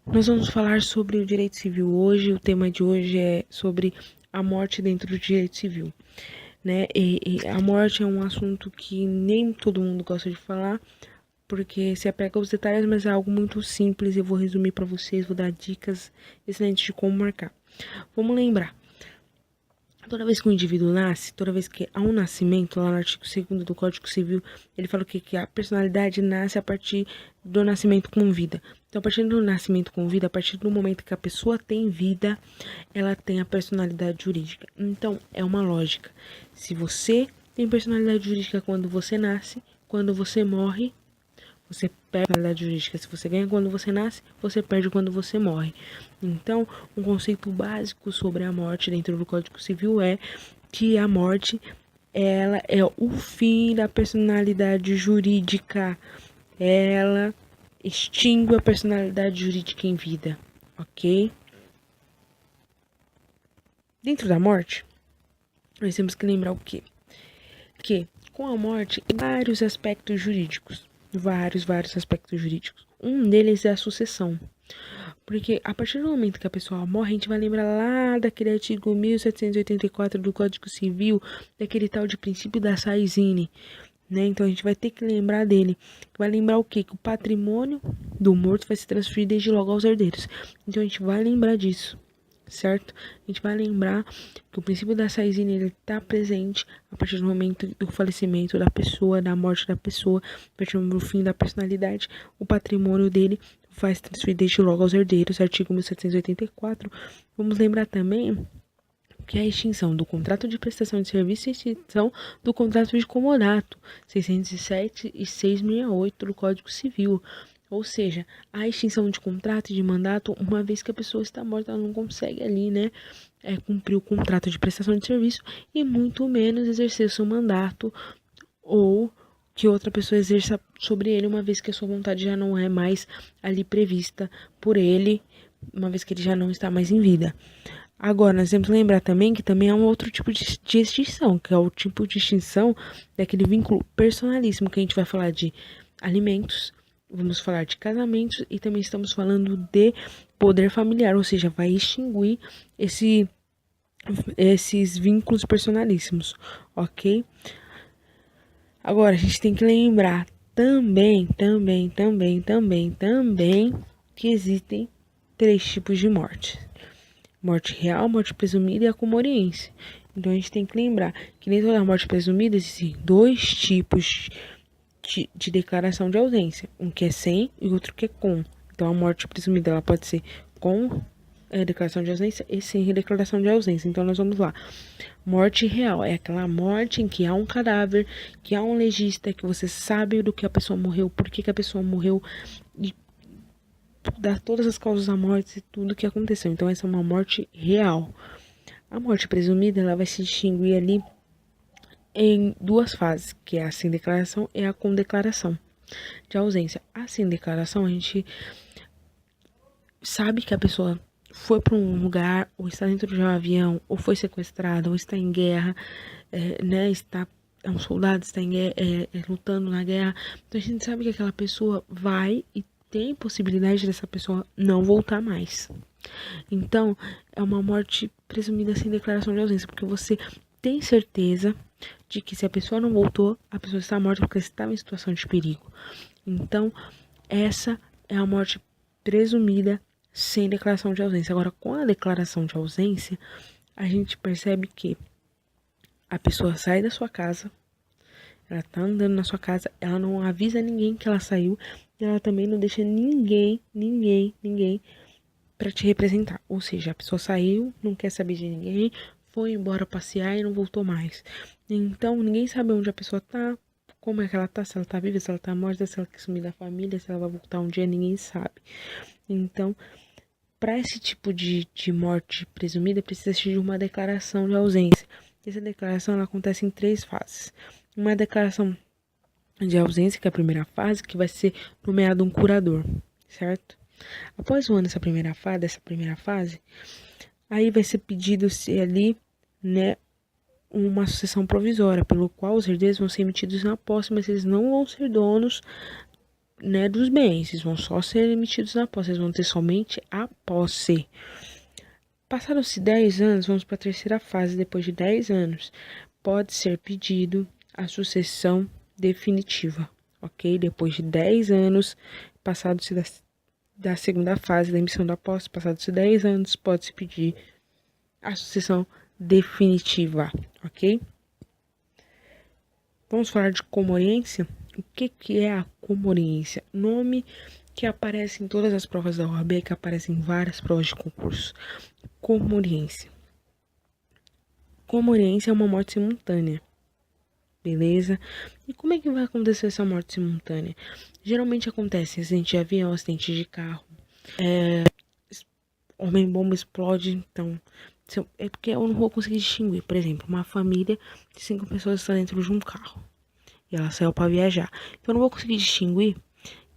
Nós vamos falar sobre o direito civil hoje. O tema de hoje é sobre a morte dentro do direito civil, né? E a morte é um assunto que nem todo mundo gosta de falar, porque se apega aos detalhes, mas é algo muito simples. Eu vou resumir para vocês, vou dar dicas excelentes de como marcar. Vamos lembrar. Toda vez que um indivíduo nasce, toda vez que há um nascimento, lá no artigo 2º do Código Civil, ele fala que a personalidade nasce a partir do nascimento com vida. Então, a partir do nascimento com vida, a partir do momento que a pessoa tem vida, ela tem a personalidade jurídica. Então, é uma lógica. Se você tem personalidade jurídica quando você nasce, quando você morre, você perde a personalidade jurídica. Se você ganha quando você nasce, você perde quando você morre. Então, um conceito básico sobre a morte dentro do Código Civil é que a morte, ela é o fim da personalidade jurídica. Ela extingue a personalidade jurídica em vida, ok? Dentro da morte, nós temos que lembrar o quê? Que com a morte, vários aspectos jurídicos. Vários aspectos jurídicos. Um deles é a sucessão. Porque a partir do momento que a pessoa morre, a gente vai lembrar lá daquele artigo 1784 do Código Civil, daquele tal de princípio da Saizine, né? Então a gente vai ter que lembrar dele. Vai lembrar o quê? Que o patrimônio do morto vai se transferir desde logo aos herdeiros. Então a gente vai lembrar disso, certo? A gente vai lembrar que o princípio da Saizine, ele está presente a partir do momento do falecimento da pessoa, da morte da pessoa, a partir do fim da personalidade, o patrimônio dele vai se transferir desde logo aos herdeiros, artigo 1784. Vamos lembrar também que é a extinção do contrato de prestação de serviço e a extinção do contrato de comodato, 607 e 668 do Código Civil. Ou seja, a extinção de contrato e de mandato, uma vez que a pessoa está morta, ela não consegue ali, né, cumprir o contrato de prestação de serviço e muito menos exercer seu mandato ou que outra pessoa exerça sobre ele, uma vez que a sua vontade já não é mais ali prevista por ele, uma vez que ele já não está mais em vida. Agora, nós temos que lembrar também que também há um outro tipo de extinção, que é o tipo de extinção daquele vínculo personalíssimo, que a gente vai falar de alimentos, vamos falar de casamentos e também estamos falando de poder familiar, ou seja, vai extinguir esses vínculos personalíssimos, ok? Agora, a gente tem que lembrar também que existem 3 tipos de morte. Morte real, morte presumida e a comoriense. Então a gente tem que lembrar que dentro da morte presumida existem 2 tipos de declaração de ausência. Um que é sem e outro que é com. Então a morte presumida ela pode ser com declaração de ausência e sem declaração de ausência. Então nós vamos lá. Morte real é aquela morte em que há um cadáver, que há um legista, que você sabe do que a pessoa morreu, por que a pessoa morreu e dar todas as causas da morte e tudo que aconteceu. Então essa é uma morte real. A morte presumida ela vai se distinguir ali em 2 fases, que é a sem declaração e a com declaração de ausência. A sem declaração a gente sabe que a pessoa foi para um lugar, ou está dentro de um avião, ou foi sequestrada, ou está em guerra, né? É um soldado, está em guerra, lutando na guerra. Então a gente sabe que aquela pessoa vai e tem possibilidade dessa pessoa não voltar mais. Então, é uma morte presumida sem declaração de ausência, porque você tem certeza de que se a pessoa não voltou, a pessoa está morta porque estava em situação de perigo. Então, essa é a morte presumida sem declaração de ausência. Agora, com a declaração de ausência, a gente percebe que a pessoa sai da sua casa, ela tá andando na sua casa, ela não avisa ninguém que ela saiu, e ela também não deixa ninguém para te representar. Ou seja, a pessoa saiu, não quer saber de ninguém, foi embora passear e não voltou mais. Então, ninguém sabe onde a pessoa tá, como é que ela tá, se ela tá viva, se ela tá morta, se ela quer sumir da família, se ela vai voltar um dia, ninguém sabe. Então, para esse tipo de morte presumida, precisa de uma declaração de ausência. Essa declaração ela acontece em 3 fases. Uma declaração de ausência, que é a primeira fase, que vai ser nomeado um curador, certo? Após o ano dessa primeira fase, aí vai ser pedido se ali, né, uma sucessão provisória, pelo qual os herdeiros vão ser emitidos na posse, mas eles não vão ser donos né, dos bens, eles vão só ser emitidos na posse, eles vão ter somente a posse. Passados-se 10 anos, vamos para a terceira fase. Depois de 10 anos, pode ser pedido a sucessão definitiva, ok? Depois de 10 anos, passados-se da segunda fase da emissão da posse, passados-se 10 anos, pode-se pedir a sucessão definitiva, ok? Vamos falar de comoriência? O que é a comoriência? Nome que aparece em todas as provas da OAB, que aparece em várias provas de concurso. Comoriência. Comoriência é uma morte simultânea, beleza? E como é que vai acontecer essa morte simultânea? Geralmente acontece acidente de avião, acidente de carro, homem-bomba explode, então... É porque eu não vou conseguir distinguir. Por exemplo, uma família de 5 pessoas está dentro de um carro e ela saiu para viajar. Então eu não vou conseguir distinguir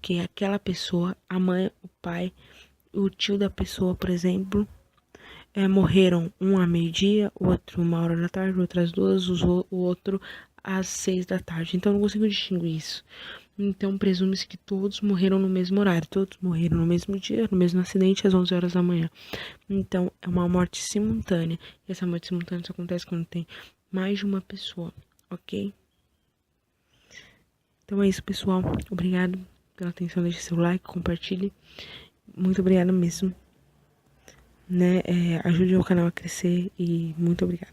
que aquela pessoa, a mãe, o pai, o tio da pessoa, por exemplo, morreram um a meio-dia, o outro 1 hora da tarde, o outro às 2, o outro às 6 da tarde. Então eu não consigo distinguir isso. Então presume-se que todos morreram no mesmo horário, todos morreram no mesmo dia, no mesmo acidente, às 11 horas da manhã. Então é uma morte simultânea. E essa morte simultânea só acontece quando tem mais de uma pessoa, ok? Então é isso, pessoal. Obrigado pela atenção, deixe seu like, compartilhe. Muito obrigada mesmo. Né? Ajude o canal a crescer e muito obrigada.